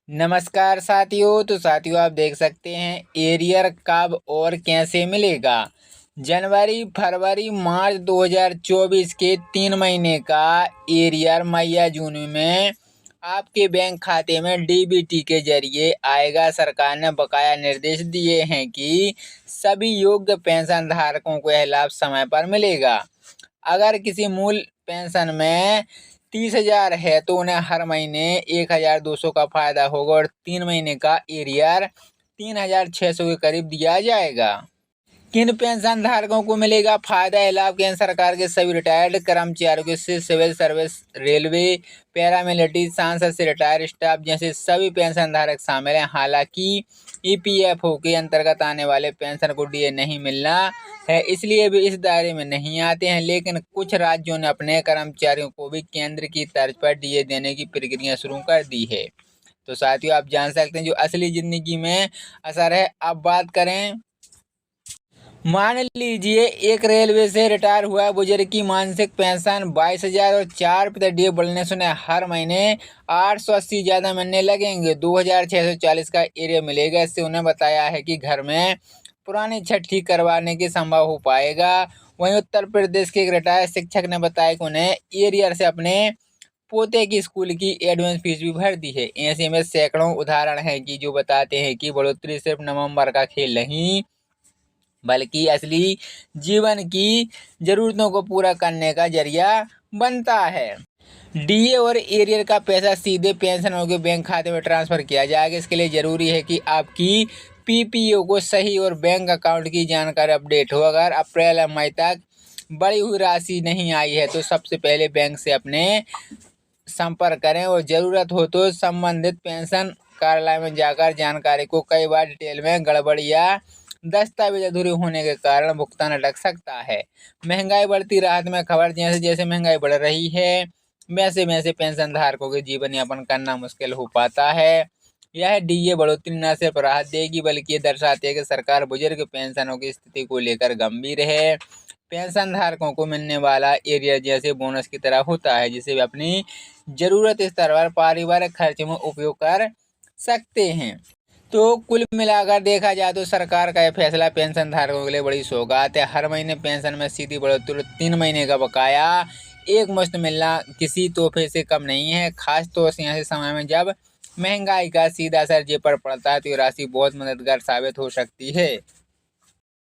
नमस्कार साथियों। तो साथियों आप देख सकते हैं एरियर कब और कैसे मिलेगा। जनवरी फरवरी मार्च 2024 के 3 महीने का एरियर मई या जून में आपके बैंक खाते में डीबीटी के जरिए आएगा। सरकार ने बकाया निर्देश दिए हैं कि सभी योग्य पेंशन धारकों को यह लाभ समय पर मिलेगा। अगर किसी मूल पेंशन में 30,000 है तो उन्हें हर महीने 1,200 का फायदा होगा और 3 महीने का एरियर 3,600 के करीब दिया जाएगा। किन पेंशन धारकों को मिलेगा फायदा? यह लाभ केंद्र सरकार के सभी रिटायर्ड कर्मचारियों से सिविल सर्विस, रेलवे, पैरामिलिट्री, सांसद से रिटायर्ड स्टाफ जैसे सभी पेंशन धारक शामिल हैं। हालांकि ईपीएफओ के अंतर्गत आने वाले पेंशन को डीए नहीं मिलना है, इसलिए भी इस दायरे में नहीं आते हैं। लेकिन कुछ राज्यों ने अपने कर्मचारियों को भी केंद्र की तर्ज पर डीए देने की प्रक्रिया शुरू कर दी है। तो साथियों आप जान सकते हैं जो असली जिंदगी में असर है। अब बात करें, मान लीजिए एक रेलवे से रिटायर हुआ बुजुर्ग की मासिक पेंशन 22,000 और 4% डीए बढ़ने से उन्हें हर महीने 880 ज़्यादा मिलने लगेंगे। 2,640 का एरिया मिलेगा। इससे उन्हें बताया है कि घर में पुरानी छत ठीक करवाने की संभव हो पाएगा। वहीं उत्तर प्रदेश के एक रिटायर्ड शिक्षक ने बताया कि उन्हें एरियर से अपने पोते की स्कूल की एडवांस फीस भी भर दी है। ऐसे में सैकड़ों उदाहरण हैं कि जो बताते हैं कि बढ़ोतरी सिर्फ नवंबर का खेल नहीं बल्कि असली जीवन की जरूरतों को पूरा करने का जरिया बनता है। डीए और एरियर का पैसा सीधे पेंशनरों के बैंक खाते में ट्रांसफर किया जाएगा। इसके लिए जरूरी है कि आपकी पीपीओ को सही और बैंक अकाउंट की जानकारी अपडेट हो। अगर अप्रैल या मई तक बढ़ी हुई राशि नहीं आई है तो सबसे पहले बैंक से अपने संपर्क करें और जरूरत हो तो संबंधित पेंशन कार्यालय में जाकर जानकारी को कई बार डिटेल में गड़बड़ या दस्तावेज अधूरे होने के कारण भुगतान अटक सकता है। महंगाई बढ़ती राहत में खबर, जैसे जैसे महंगाई बढ़ रही है वैसे वैसे पेंशन धारकों के जीवन यापन करना मुश्किल हो पाता है। यह डीए बढ़ोतरी न सिर्फ राहत देगी बल्कि ये दर्शाती है कि सरकार बुजुर्ग पेंशनों की स्थिति को लेकर गंभीर है। पेंशन धारकों को मिलने वाला एरियर जैसे बोनस की तरह होता है जिसे वे अपनी जरूरत स्तर पर पारिवारिक खर्च में उपयोग कर सकते हैं। तो कुल मिलाकर देखा जाए तो सरकार का यह फैसला पेंशन धारकों के लिए बड़ी सौगात है। हर महीने पेंशन में सीधी बढ़ोतरी, 3 महीने का बकाया एक मुश्त मिलना किसी तोहफे से कम नहीं है। खास तौर से ऐसे समय में जब महंगाई का सीधा असर जेब पर पड़ता है तो ये राशि बहुत मददगार साबित हो सकती है।